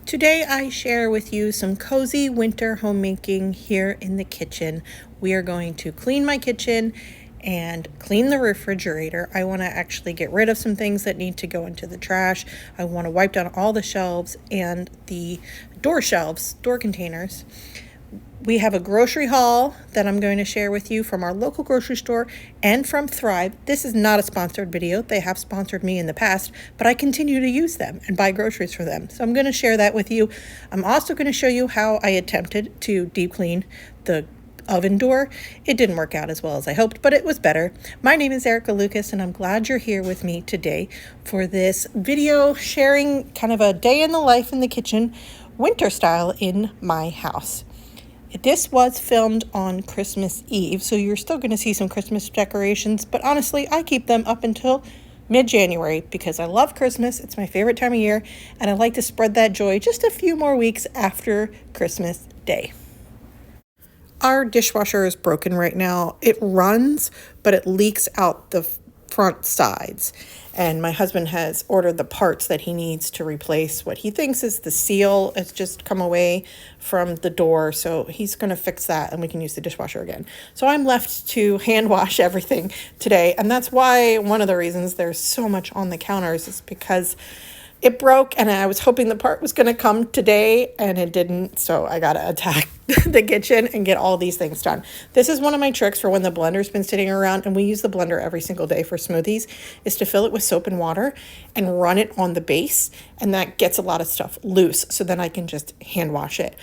Today I share with you some cozy winter homemaking here in the kitchen. We are going to clean my kitchen and clean the refrigerator. I want to actually get rid of some things that need to go into the trash. I want to wipe down all the shelves and the door shelves, door containers. We have a grocery haul that I'm going to share with you from our local grocery store and from Thrive. This is not a sponsored video. They have sponsored me in the past, but I continue to use them and buy groceries for them. So I'm going to share that with you. I'm also going to show you how I attempted to deep clean the oven door. It didn't work out as well as I hoped, but it was better. My name is Erica Lucas, and I'm glad you're here with me today for this video sharing kind of a day in the life in the kitchen, winter style in my house. This was filmed on Christmas Eve, so you're still going to see some Christmas decorations, but honestly, I keep them up until mid-January because I love Christmas. It's my favorite time of year, and I like to spread that joy just a few more weeks after Christmas Day. Our dishwasher is broken right now. It runs, but it leaks out the front sides. And my husband has ordered the parts that he needs to replace what he thinks is the seal. It's just come away from the door. So he's going to fix that and we can use the dishwasher again. So I'm left to hand wash everything today. And that's why one of the reasons there's so much on the counters is because it broke and I was hoping the part was going to come today and it didn't. So I got to attack the kitchen and get all these things done. This is one of my tricks for when the blender's been sitting around, and we use the blender every single day for smoothies, is to fill it with soap and water and run it on the base. And that gets a lot of stuff loose. So then I can just hand wash it.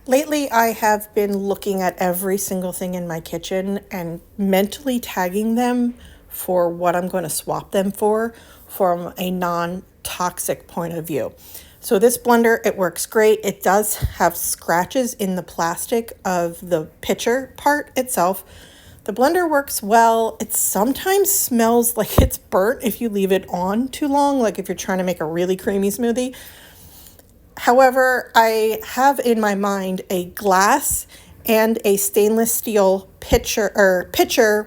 Lately, I have been looking at every single thing in my kitchen and mentally tagging them for what I'm going to swap them for from a non-toxic point of view. So this blender, it works great. It does have scratches in the plastic of the pitcher part itself. The blender works well. It sometimes smells like it's burnt if you leave it on too long, like if you're trying to make a really creamy smoothie. However, I have in my mind a glass and a stainless steel pitcher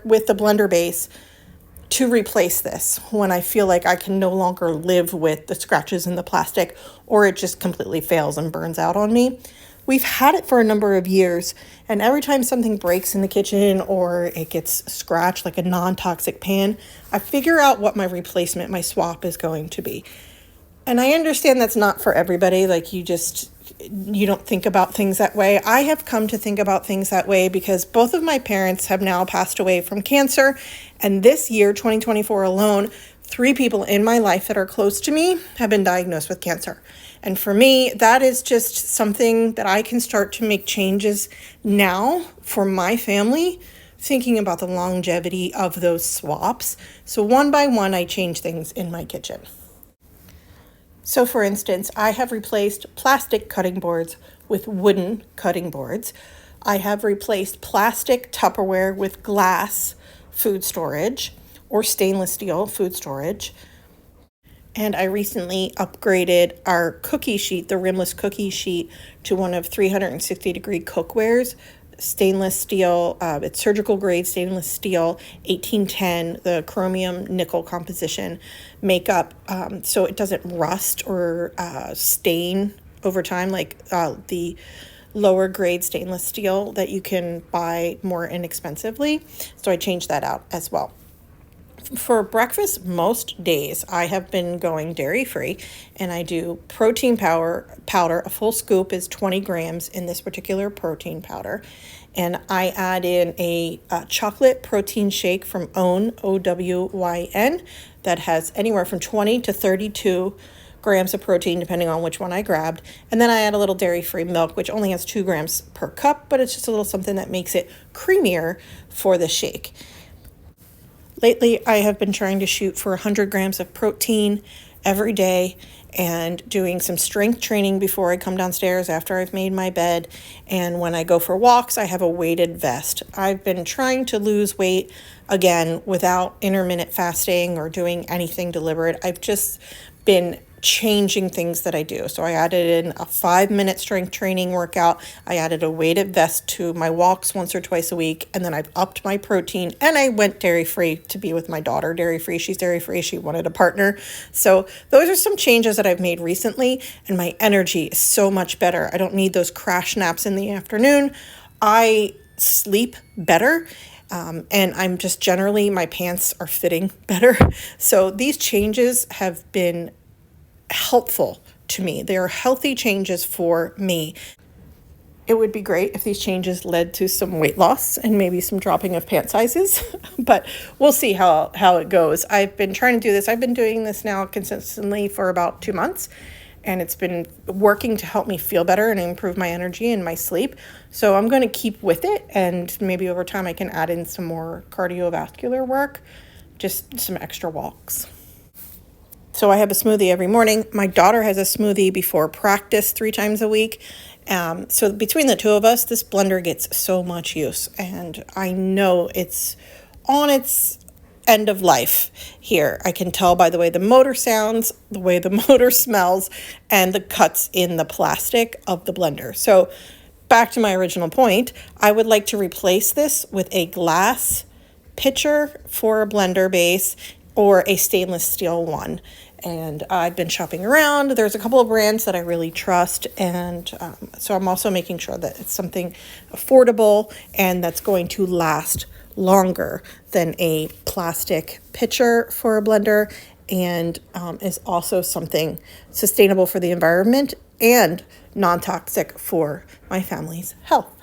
with the blender base to replace this when I feel like I can no longer live with the scratches in the plastic or it just completely fails and burns out on me. We've had it for a number of years, and every time something breaks in the kitchen or it gets scratched like a non-toxic pan, I figure out what my replacement, my swap is going to be. And I understand that's not for everybody. Like you don't think about things that way. I have come to think about things that way because both of my parents have now passed away from cancer. And this year, 2024 alone, 3 people in my life that are close to me have been diagnosed with cancer. And for me, that is just something that I can start to make changes now for my family, thinking about the longevity of those swaps. So one by one, I change things in my kitchen. So for instance, I have replaced plastic cutting boards with wooden cutting boards. I have replaced plastic Tupperware with glass food storage or stainless steel food storage. And I recently upgraded our cookie sheet, the rimless cookie sheet, to one of 360-degree cookwares. Stainless steel, it's surgical grade stainless steel, 1810, the chromium nickel composition makeup, so it doesn't rust or stain over time like the lower grade stainless steel that you can buy more inexpensively. So I changed that out as well. For breakfast, most days I have been going dairy-free, and I do protein powder. A full scoop is 20 grams in this particular protein powder. And I add in a chocolate protein shake from OWYN, OWYN, that has anywhere from 20 to 32 grams of protein, depending on which one I grabbed. And then I add a little dairy-free milk, which only has 2 grams per cup, but it's just a little something that makes it creamier for the shake. Lately, I have been trying to shoot for 100 grams of protein every day and doing some strength training before I come downstairs after I've made my bed. And when I go for walks, I have a weighted vest. I've been trying to lose weight again without intermittent fasting or doing anything deliberate. I've just been changing things that I do. So I added in a 5-minute strength training workout. I added a weighted vest to my walks once or twice a week. And then I've upped my protein, and I went dairy-free to be with my daughter. Dairy-free, she's dairy-free. She wanted a partner. So those are some changes that I've made recently, and my energy is so much better. I don't need those crash naps in the afternoon. I sleep better. And I'm just generally, my pants are fitting better. So these changes have been helpful to me. They are healthy changes for me. It would be great if these changes led to some weight loss and maybe some dropping of pant sizes, but we'll see how it goes. I've been trying to do this. I've been doing this now consistently for about 2 months, and it's been working to help me feel better and improve my energy and my sleep. So I'm going to keep with it, and maybe over time I can add in some more cardiovascular work, just some extra walks. So I have a smoothie every morning. My daughter has a smoothie before practice 3 times a week. So between the two of us, this blender gets so much use. And I know it's on its end of life here. I can tell by the way the motor sounds, the way the motor smells, and the cuts in the plastic of the blender. So back to my original point, I would like to replace this with a glass pitcher for a blender base or a stainless steel one. And I've been shopping around. There's a couple of brands that I really trust. And so I'm also making sure that it's something affordable and that's going to last longer than a plastic pitcher for a blender, and is also something sustainable for the environment and non-toxic for my family's health.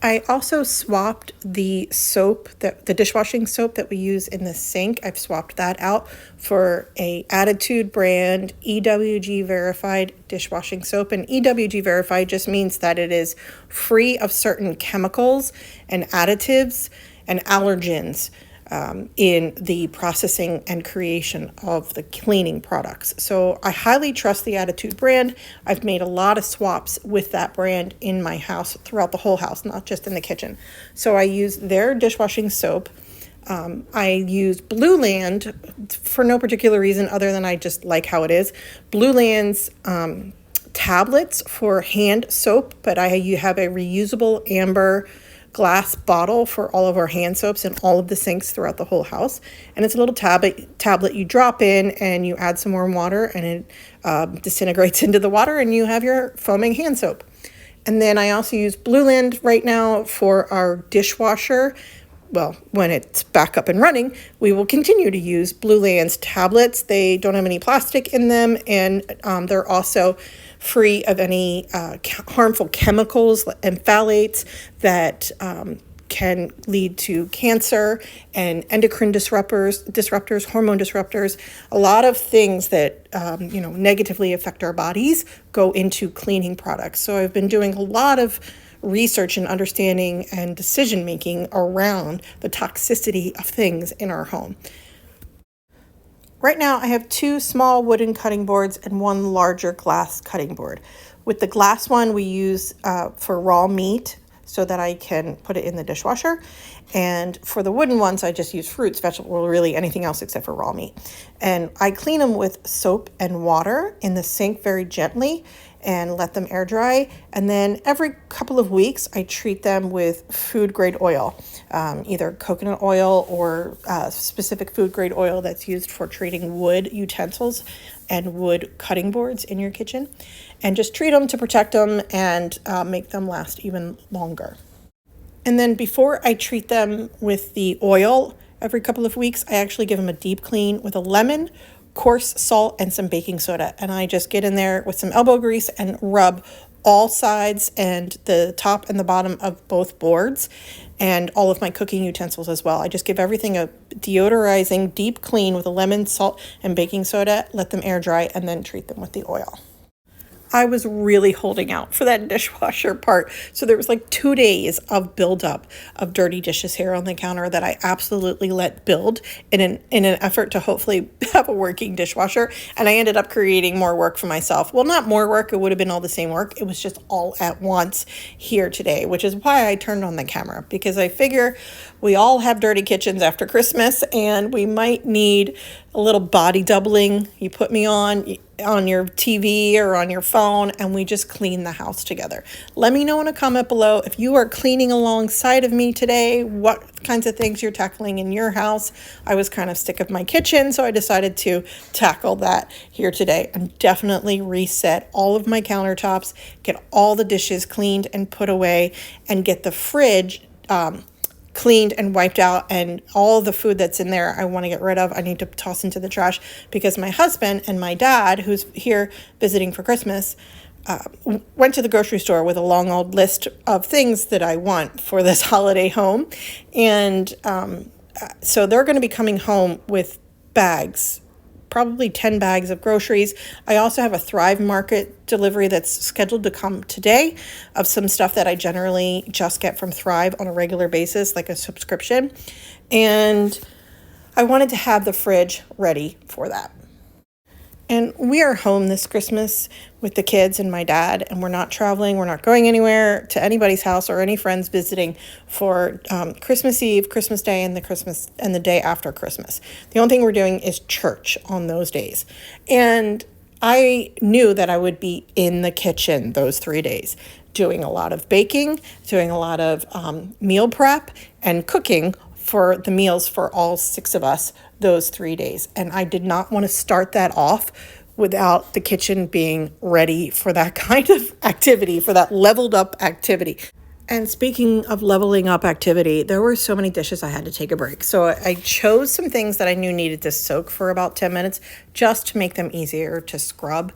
I also swapped the soap, the dishwashing soap that we use in the sink. I've swapped that out for a Attitude brand EWG verified dishwashing soap. And EWG verified just means that it is free of certain chemicals and additives and allergens in the processing and creation of the cleaning products. So I highly trust the Attitude brand. I've made a lot of swaps with that brand in my house, throughout the whole house, not just in the kitchen. So I use their dishwashing soap. I use Blueland for no particular reason other than I just like how it is. Blueland's tablets for hand soap, but you have a reusable amber glass bottle for all of our hand soaps and all of the sinks throughout the whole house. And it's a little tablet you drop in and you add some warm water, and it disintegrates into the water, and you have your foaming hand soap. And then I also use Blueland right now for our dishwasher. Well, when it's back up and running, we will continue to use Blueland's tablets. They don't have any plastic in them, and they're also free of any harmful chemicals and phthalates that can lead to cancer and endocrine disruptors, hormone disruptors. A lot of things that negatively affect our bodies go into cleaning products. So I've been doing a lot of research and understanding and decision making around the toxicity of things in our home. Right now I have 2 small wooden cutting boards and 1 larger glass cutting board. With the glass one we use for raw meat so that I can put it in the dishwasher. And for the wooden ones, I just use fruits, vegetables, really anything else except for raw meat. And I clean them with soap and water in the sink very gently and let them air dry. And then every couple of weeks, I treat them with food grade oil, either coconut oil or specific food grade oil that's used for treating wood utensils and wood cutting boards in your kitchen. And just treat them to protect them and make them last even longer. And then before I treat them with the oil every couple of weeks, I actually give them a deep clean with a lemon, coarse salt, and some baking soda. And I just get in there with some elbow grease and rub all sides and the top and the bottom of both boards and all of my cooking utensils as well. I just give everything a deodorizing deep clean with a lemon, salt, and baking soda, let them air dry, and then treat them with the oil. I was really holding out for that dishwasher part. So there was like 2 days of buildup of dirty dishes here on the counter that I absolutely let build in an effort to hopefully have a working dishwasher. And I ended up creating more work for myself. Well, not more work. It would have been all the same work. It was just all at once here today, which is why I turned on the camera, because I figure We all have dirty kitchens after Christmas, and we might need a little body doubling. You put me on your TV or on your phone, and we just clean the house together. Let me know in a comment below if you are cleaning alongside of me today, what kinds of things you're tackling in your house. I was kind of sick of my kitchen, so I decided to tackle that here today and definitely reset all of my countertops, get all the dishes cleaned and put away, and get the fridge cleaned and wiped out, and all the food that's in there I want to get rid of. I need to toss into the trash because my husband and my dad, who's here visiting for Christmas, went to the grocery store with a long old list of things that I want for this holiday home. And so they're going to be coming home with bags, probably 10 bags of groceries. I also have a Thrive Market delivery that's scheduled to come today of some stuff that I generally just get from Thrive on a regular basis, like a subscription. And I wanted to have the fridge ready for that. And we are home this Christmas with the kids and my dad, and we're not traveling. We're not going anywhere to anybody's house or any friends visiting for Christmas Eve, Christmas Day, and the day after Christmas. The only thing we're doing is church on those days. And I knew that I would be in the kitchen those 3 days, doing a lot of baking, doing a lot of meal prep, and cooking for the meals for all 6 of us those 3 days. And I did not want to start that off without the kitchen being ready for that kind of activity, for that leveled up activity. And speaking of leveling up activity, there were so many dishes I had to take a break. So I chose some things that I knew needed to soak for about 10 minutes just to make them easier to scrub.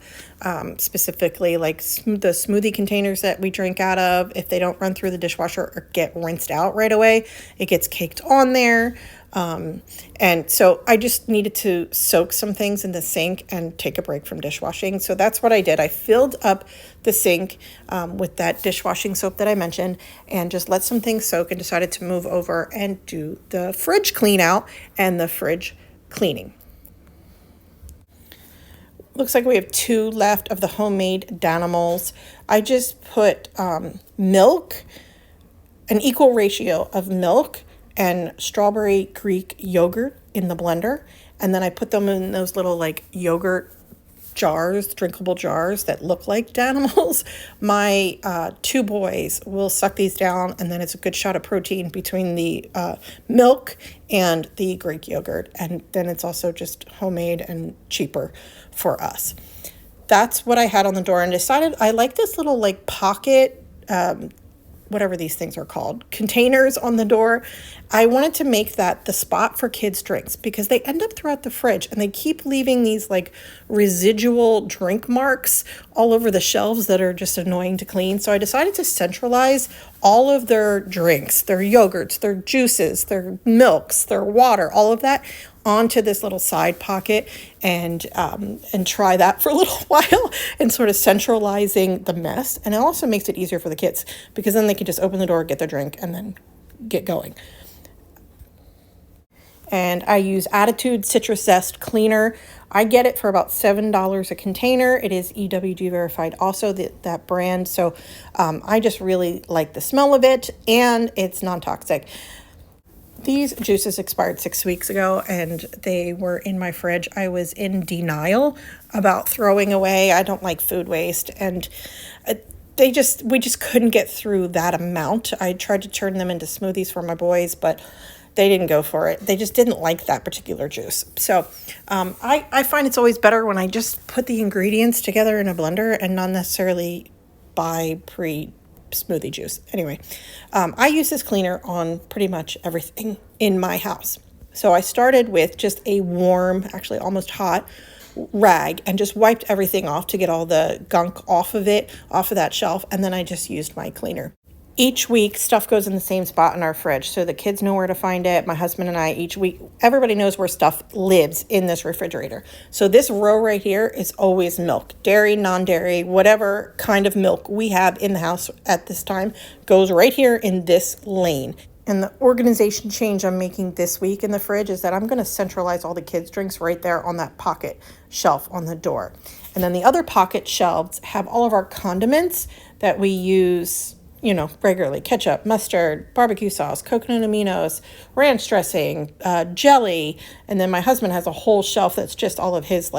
Specifically like the smoothie containers that we drink out of, if they don't run through the dishwasher or get rinsed out right away, it gets caked on there. And so I just needed to soak some things in the sink and take a break from dishwashing. So that's what I did. I filled up the sink with that dishwashing soap that I mentioned and just let some things soak, and decided to move over and do the fridge clean out and the fridge cleaning. Looks like we have 2 left of the homemade Danimals. I just put milk, an equal ratio of milk and strawberry Greek yogurt in the blender. And then I put them in those little like yogurt jars, drinkable jars that look like Danimals. My 2 boys will suck these down, and then it's a good shot of protein between the milk and the Greek yogurt. And then it's also just homemade and cheaper for us. That's what I had on the door, and decided I like this little like pocket, whatever these things are called, containers on the door. I wanted to make that the spot for kids' drinks because they end up throughout the fridge and they keep leaving these like residual drink marks all over the shelves that are just annoying to clean. So I decided to centralize all of their drinks, their yogurts, their juices, their milks, their water, all of that onto this little side pocket, and try that for a little while and sort of centralizing the mess. And it also makes it easier for the kids because then they can just open the door, get their drink, and then get going. And I use Attitude Citrus Zest Cleaner. I get it for about $7 a container. It is EWG verified also, that brand. So I just really like the smell of it, and it's non-toxic. These juices expired 6 weeks ago, and they were in my fridge. I was in denial about throwing away. I don't like food waste, and we just couldn't get through that amount. I tried to turn them into smoothies for my boys, but they didn't go for it. They just didn't like that particular juice. So I find it's always better when I just put the ingredients together in a blender and not necessarily buy smoothie juice. Anyway, I use this cleaner on pretty much everything in my house. So I started with just a warm, actually almost hot rag, and just wiped everything off to get all the gunk off of that shelf. And then I just used my cleaner. Each week, stuff goes in the same spot in our fridge, so the kids know where to find it. My husband and I, each week, everybody knows where stuff lives in this refrigerator. So this row right here is always milk. Dairy, non-dairy, whatever kind of milk we have in the house at this time goes right here in this lane. And the organization change I'm making this week in the fridge is that I'm going to centralize all the kids' drinks right there on that pocket shelf on the door. And then the other pocket shelves have all of our condiments that we use, regularly: ketchup, mustard, barbecue sauce, coconut aminos, ranch dressing, jelly. And then my husband has a whole shelf that's just all of his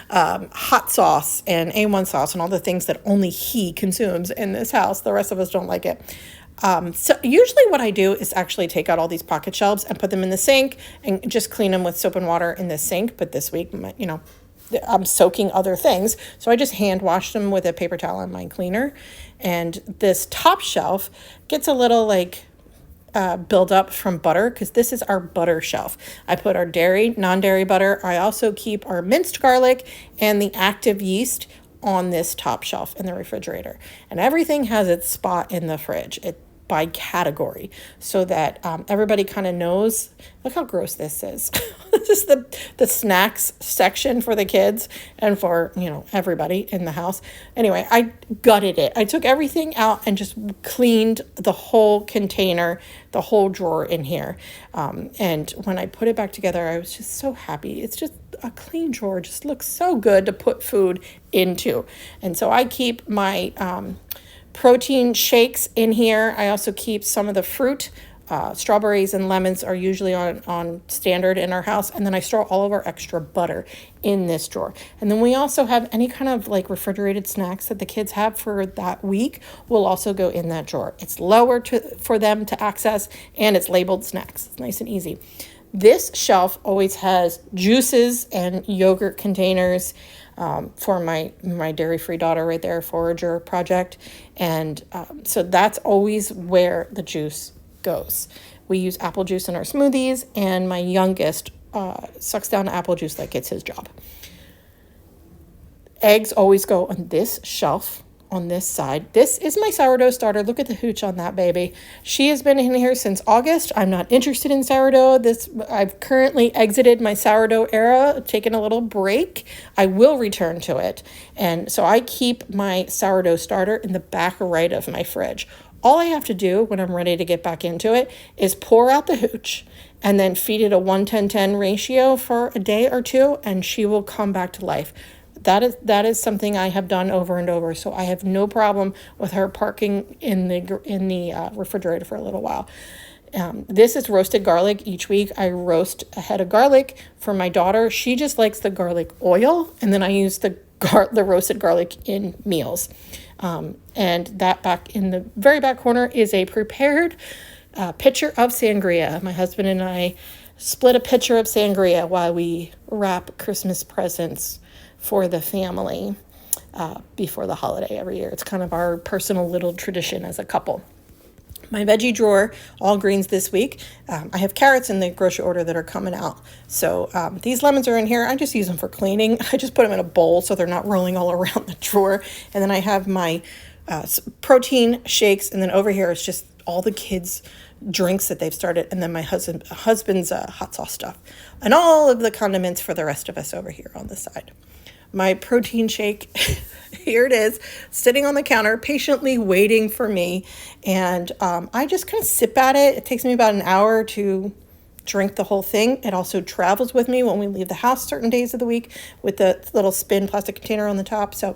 hot sauce and A1 sauce and all the things that only he consumes in this house. The rest of us don't like it. So usually what I do is actually take out all these pocket shelves and put them in the sink and just clean them with soap and water in the sink. But this week, I'm soaking other things, so I just hand washed them with a paper towel and my cleaner. And this top shelf gets a little build up from butter, because this is our butter shelf. I put our dairy, non-dairy butter. I also keep our minced garlic and the active yeast on this top shelf in the refrigerator. And everything has its spot in the fridge by category, so that everybody kind of knows. Look how gross this is. This is the snacks section for the kids and for everybody in the house. Anyway, I gutted it. I took everything out and just cleaned the whole container, the whole drawer in here. And when I put it back together, I was just so happy. It's just a clean drawer. Just looks so good to put food into. And so I keep my protein shakes in here. I also keep some of the fruit. Strawberries and lemons are usually on standard in our house. And then I store all of our extra butter in this drawer. And then we also have any kind of refrigerated snacks that the kids have for that week will also go in that drawer. It's lower for them to access, and it's labeled snacks. It's nice and easy. This shelf always has juices and yogurt containers for my dairy-free daughter right there, Forager project. And so that's always where the juice goes. We use apple juice in our smoothies, and my youngest sucks down apple juice like it's his job. Eggs always go on this shelf on this side. This is my sourdough starter. Look at the hooch on that baby. She has been in here since August. I'm not interested in sourdough. I've currently exited my sourdough era, taken a little break. I will return to it. And so I keep my sourdough starter in the back right of my fridge. All I have to do when I'm ready to get back into it is pour out the hooch and then feed it a 1-10-10 ratio for a day or two, and she will come back to life. That is something I have done over and over, so I have no problem with her parking in the refrigerator for a little while. This is roasted garlic. Each week I roast a head of garlic for my daughter. She just likes the garlic oil, and then I use the roasted garlic in meals. And that back in the very back corner is a prepared pitcher of sangria. My husband and I split a pitcher of sangria while we wrap Christmas presents for the family before the holiday every year. It's kind of our personal little tradition as a couple. My veggie drawer, all greens this week. I have carrots in the grocery order that are coming out. So these lemons are in here. I just use them for cleaning. I just put them in a bowl so they're not rolling all around the drawer. And then I have my protein shakes. And then over here is just all the kids' drinks that they've started. And then my husband's hot sauce stuff. And all of the condiments for the rest of us over here on the side. My protein shake, here it is, sitting on the counter, patiently waiting for me. And I just kind of sip at it. It takes me about an hour to drink the whole thing. It also travels with me when we leave the house certain days of the week with the little spin plastic container on the top. So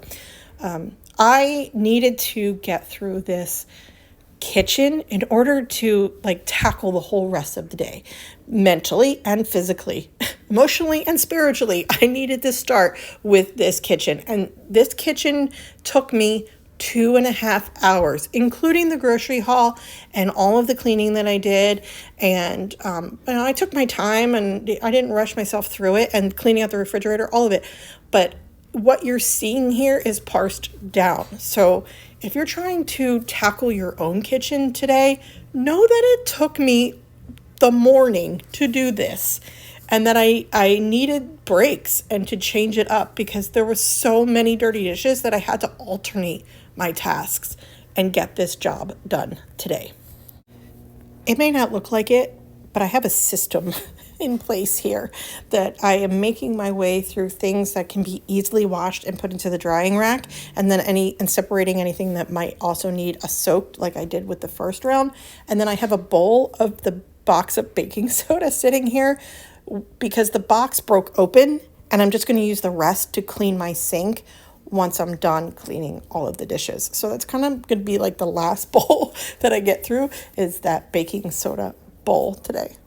I needed to get through this kitchen in order to tackle the whole rest of the day, mentally and physically, emotionally and spiritually. I needed to start with this kitchen, and this kitchen took me 2.5 hours, including the grocery haul and all of the cleaning that I did. And I took my time, and I didn't rush myself through it, and cleaning out the refrigerator, all of it. But what you're seeing here is parsed down. So if you're trying to tackle your own kitchen today, know that it took me the morning to do this, and that I needed breaks and to change it up because there were so many dirty dishes that I had to alternate my tasks and get this job done today. It may not look like it, but I have a system in place here that I am making my way through things that can be easily washed and put into the drying rack, and then separating anything that might also need a soak like I did with the first round. And then I have a bowl of the box of baking soda sitting here because the box broke open, and I'm just going to use the rest to clean my sink once I'm done cleaning all of the dishes. So that's kind of going to be like the last bowl that I get through, is that baking soda bowl today.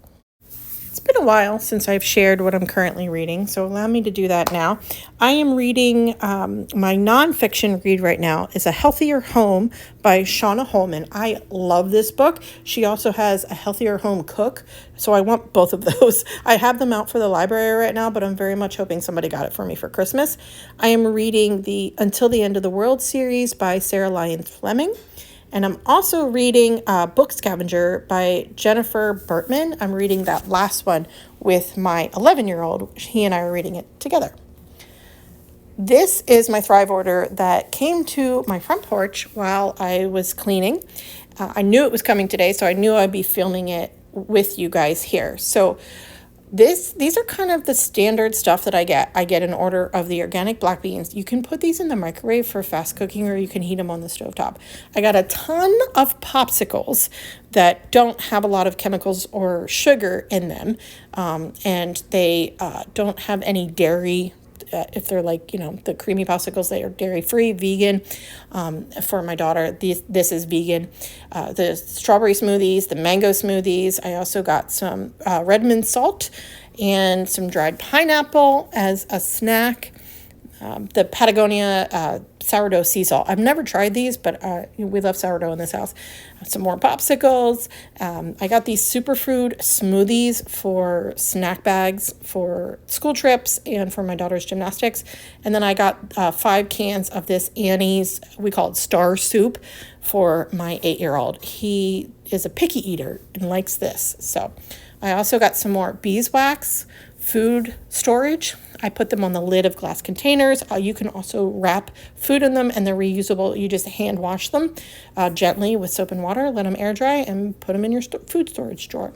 It's been a while since I've shared what I'm currently reading, so allow me to do that now. I am reading, my nonfiction read right now is A Healthier Home by Shauna Holman. I love this book. She also has A Healthier Home Cook, so I want both of those. I have them out for the library right now, but I'm very much hoping somebody got it for me for Christmas. I am reading the Until the End of the World series by Sarah Lyons Fleming. And I'm also reading Book Scavenger by Jennifer Bertman. I'm reading that last one with my 11-year-old. He and I are reading it together. This is my Thrive order that came to my front porch while I was cleaning. I knew it was coming today, so I knew I'd be filming it with you guys here. So these are kind of the standard stuff that I get. I get an order of the organic black beans. You can put these in the microwave for fast cooking, or you can heat them on the stovetop. I got a ton of popsicles that don't have a lot of chemicals or sugar in them, and they don't have any dairy. If they're like, the creamy popsicles, they are dairy-free, vegan. For my daughter, this is vegan. The strawberry smoothies, the mango smoothies. I also got some Redmond salt and some dried pineapple as a snack. The Patagonia sourdough sea salt. I've never tried these, but we love sourdough in this house. Some more popsicles. I got these superfood smoothies for snack bags for school trips and for my daughter's gymnastics. And then I got 5 cans of this Annie's, we call it star soup, for my 8-year-old. He is a picky eater and likes this. So I also got some more beeswax food storage. I put them on the lid of glass containers. You can also wrap food in them, and they're reusable. You just hand wash them gently with soap and water, let them air dry, and put them in your food storage drawer.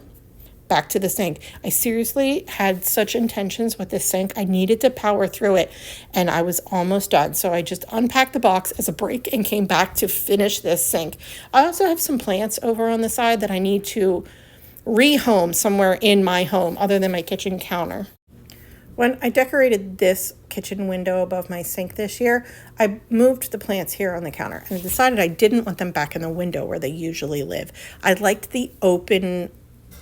Back to the sink. I seriously had such intentions with this sink. I needed to power through it, and I was almost done. So I just unpacked the box as a break and came back to finish this sink. I also have some plants over on the side that I need to rehome somewhere in my home other than my kitchen counter. When I decorated this kitchen window above my sink this year, I moved the plants here on the counter and decided I didn't want them back in the window where they usually live. I liked the open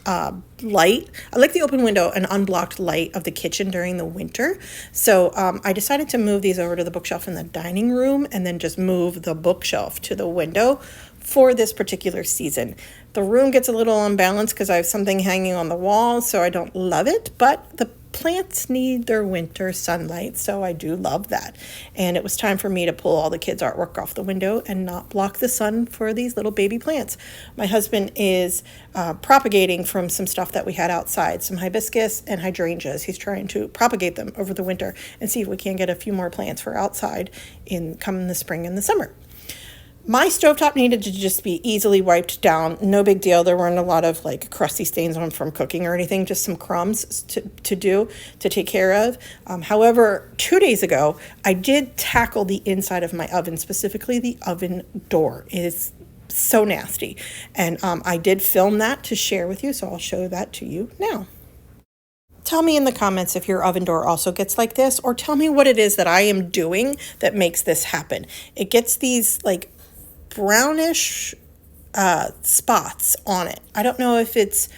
light. I like the open window and unblocked light of the kitchen during the winter. So I decided to move these over to the bookshelf in the dining room and then just move the bookshelf to the window for this particular season. The room gets a little unbalanced because I have something hanging on the wall, so I don't love it, but the plants need their winter sunlight, so I do love that. And it was time for me to pull all the kids' artwork off the window and not block the sun for these little baby plants. My husband is propagating from some stuff that we had outside, some hibiscus and hydrangeas. He's trying to propagate them over the winter and see if we can get a few more plants for outside come the spring and the summer. My stovetop needed to just be easily wiped down. No big deal. There weren't a lot of crusty stains on from cooking or anything, just some crumbs to take care of. However, 2 days ago, I did tackle the inside of my oven, specifically the oven door. It is so nasty. And I did film that to share with you, so I'll show that to you now. Tell me in the comments if your oven door also gets like this, or tell me what it is that I am doing that makes this happen. It gets these brownish spots on it. I don't know if it's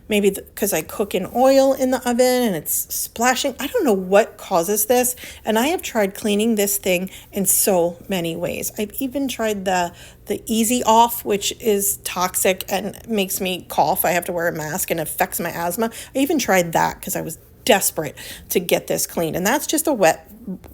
maybe because I cook in oil in the oven and it's splashing. I don't know what causes this, and I have tried cleaning this thing in so many ways. I've even tried the easy off, which is toxic and makes me cough. I have to wear a mask and affects my asthma. I even tried that because I was desperate to get this cleaned, and that's just a wet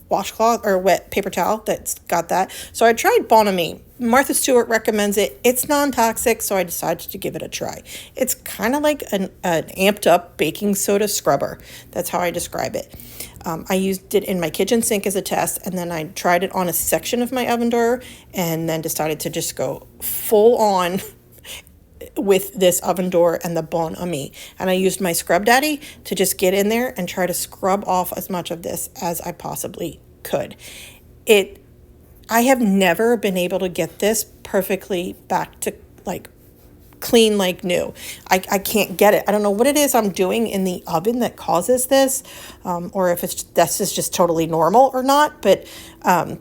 washcloth or wet paper towel that's got that. So I tried Bonamine. Martha Stewart recommends it. It's non-toxic, so I decided to give it a try. It's kind of like an amped up baking soda scrubber. That's how I describe it. I used it in my kitchen sink as a test, and then I tried it on a section of my oven door, and then decided to just go full on with this oven door and the Bon Ami. And I used my Scrub Daddy to just get in there and try to scrub off as much of this as I possibly could. I have never been able to get this perfectly back to clean like new. I can't get it. I don't know what it is I'm doing in the oven that causes this, or if this is just totally normal or not, but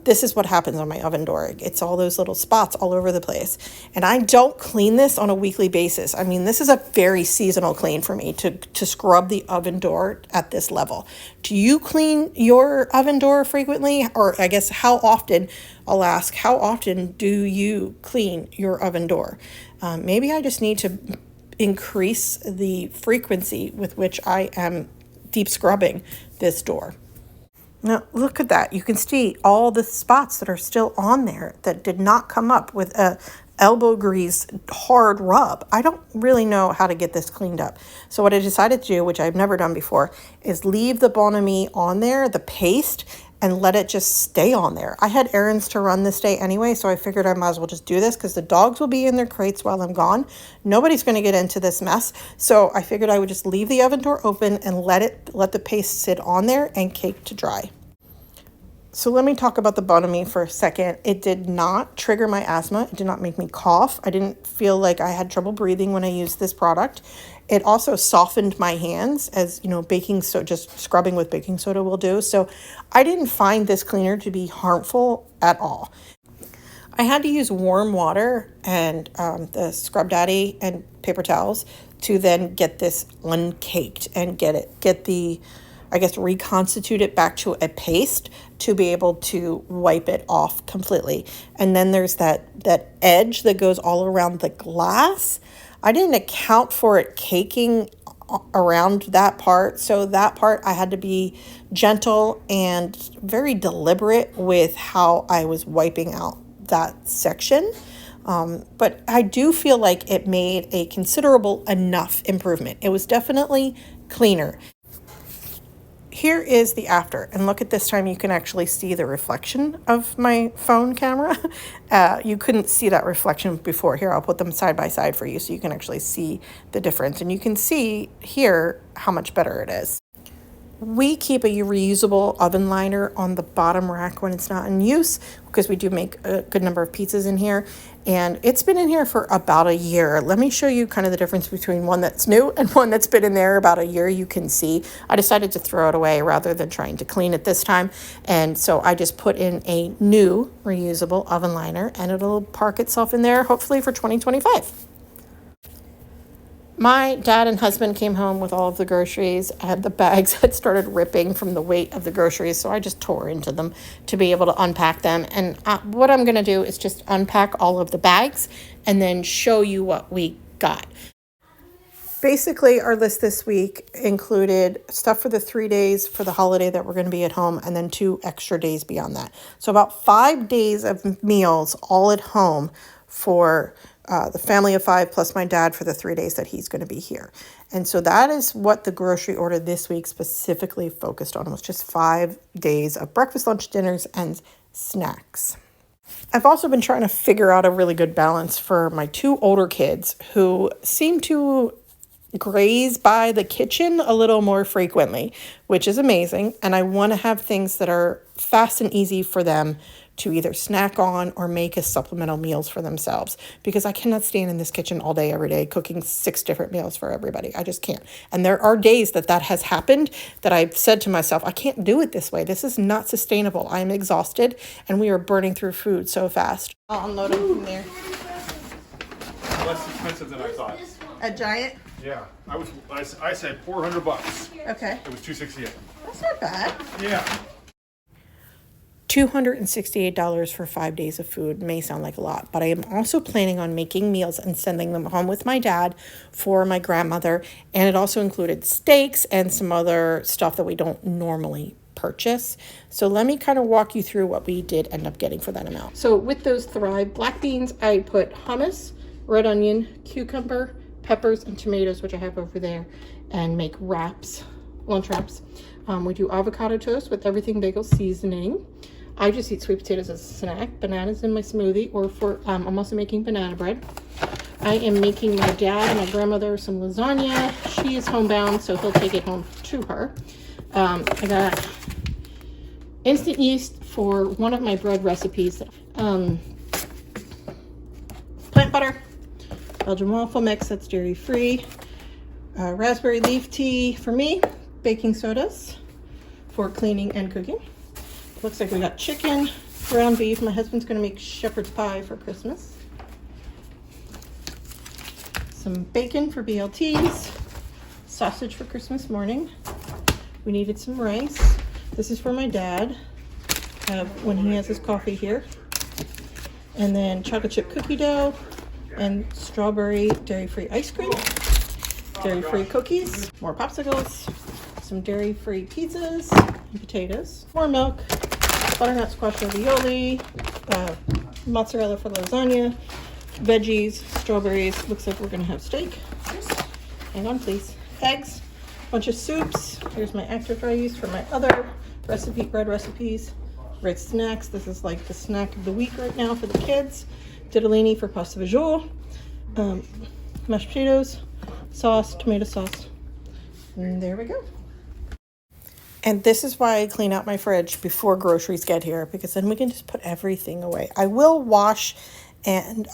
this is what happens on my oven door. It's all those little spots all over the place. And I don't clean this on a weekly basis. I mean, this is a very seasonal clean for me to scrub the oven door at this level. Do you clean your oven door frequently? Or I guess how often, I'll ask, how often do you clean your oven door? Maybe I just need to increase the frequency with which I am deep scrubbing this door. Now, look at that. You can see all the spots that are still on there that did not come up with a elbow grease hard rub. I don't really know how to get this cleaned up. So what I decided to do, which I've never done before, is leave the Bon Ami on there, the paste, and let it just stay on there. I had errands to run this day anyway, so I figured I might as well just do this because the dogs will be in their crates while I'm gone. Nobody's going to get into this mess. So I figured I would just leave the oven door open and let the paste sit on there and cake to dry. So let me talk about the Bon Ami for a second. It did not trigger my asthma. It did not make me cough. I didn't feel like I had trouble breathing when I used this product. It also softened my hands, as you know, baking soda, just scrubbing with baking soda will do. So I didn't find this cleaner to be harmful at all. I had to use warm water and the Scrub Daddy and paper towels to then get this uncaked and reconstitute it back to a paste to be able to wipe it off completely. And then there's that edge that goes all around the glass. I didn't account for it caking around that part. So that part I had to be gentle and very deliberate with how I was wiping out that section. But I do feel like it made a considerable enough improvement. It was definitely cleaner. Here is the after, and look at this time, you can actually see the reflection of my phone camera. You couldn't see that reflection before. Here, I'll put them side by side for you so you can actually see the difference, and you can see here how much better it is. We keep a reusable oven liner on the bottom rack when it's not in use because we do make a good number of pizzas in here, and it's been in here for about a year. Let me show you kind of the difference between one that's new and one that's been in there about a year. You can see I decided to throw it away rather than trying to clean it this time, and so I just put in a new reusable oven liner, and it'll park itself in there hopefully for 2025. My dad and husband came home with all of the groceries, and the bags had started ripping from the weight of the groceries, so I just tore into them to be able to unpack them. And what I'm going to do is just unpack all of the bags and then show you what we got. Basically, our list this week included stuff for the 3 days for the holiday that we're going to be at home, and then 2 extra days beyond that. So about 5 days of meals all at home for the family of 5 plus my dad for the 3 days that he's going to be here. And so that is what the grocery order this week specifically focused on, was just 5 days of breakfast, lunch, dinners, and snacks. I've also been trying to figure out a really good balance for my 2 older kids who seem to graze by the kitchen a little more frequently, which is amazing. And I want to have things that are fast and easy for them to either snack on or make as supplemental meals for themselves, because I cannot stand in this kitchen all day, every day, cooking 6 different meals for everybody. I just can't. And there are days that has happened that I've said to myself, I can't do it this way. This is not sustainable. I am exhausted and we are burning through food so fast. I'll unload them from there. Less expensive than I thought. A giant? Yeah, I said $400. Okay. It was $268. That's not bad. Yeah. $268 for 5 days of food may sound like a lot, but I am also planning on making meals and sending them home with my dad for my grandmother. And it also included steaks and some other stuff that we don't normally purchase. So let me kind of walk you through what we did end up getting for that amount. So with those Thrive black beans, I put hummus, red onion, cucumber, peppers, and tomatoes, which I have over there, and make wraps, lunch wraps. We do avocado toast with everything bagel seasoning. I just eat sweet potatoes as a snack, bananas in my smoothie, or I'm also making banana bread. I am making my dad and my grandmother some lasagna. She is homebound, so he'll take it home to her. I got instant yeast for one of my bread recipes. Plant butter, Belgian waffle mix, that's dairy free. Raspberry leaf tea for me. Baking sodas for cleaning and cooking. Looks like we got chicken, ground beef. My husband's gonna make shepherd's pie for Christmas. Some bacon for BLTs. Sausage for Christmas morning. We needed some rice. This is for my dad when he has his coffee here. And then chocolate chip cookie dough and strawberry dairy-free ice cream. Dairy-free cookies, more popsicles, some dairy-free pizzas and potatoes, more milk, butternut squash ravioli, mozzarella for lasagna, veggies, strawberries. Looks like we're gonna have steak. Hang on, please. Eggs, bunch of soups. Here's my active dry use for my other bread recipes. Red snacks. This is like the snack of the week right now for the kids. Ditalini for pasta visual. Mashed potatoes, sauce, tomato sauce. And there we go. And this is why I clean out my fridge before groceries get here, because then we can just put everything away. I will wash and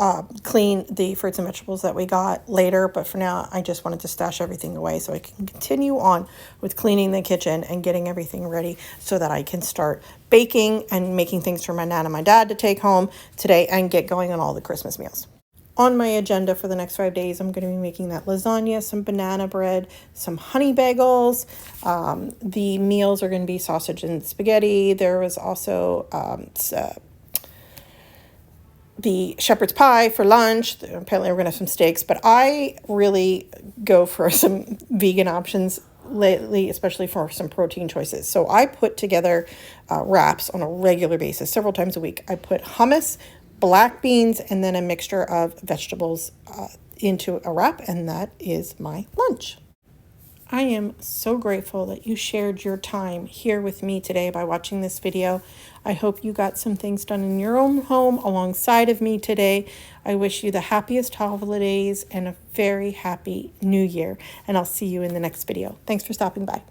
clean the fruits and vegetables that we got later, but for now I just wanted to stash everything away so I can continue on with cleaning the kitchen and getting everything ready so that I can start baking and making things for my Nana and my dad to take home today and get going on all the Christmas meals. On my agenda for the next 5 days, I'm going to be making that lasagna, some banana bread, some honey bagels. The meals are going to be sausage and spaghetti. There was also the shepherd's pie for lunch. Apparently we're going to have some steaks, but I really go for some vegan options lately, especially for some protein choices. So I put together wraps on a regular basis, several times a week. I put hummus, black beans, and then a mixture of vegetables into a wrap, and that is my lunch. I am so grateful that you shared your time here with me today by watching this video. I hope you got some things done in your own home alongside of me today. I wish you the happiest holidays and a very happy new year, and I'll see you in the next video. Thanks for stopping by.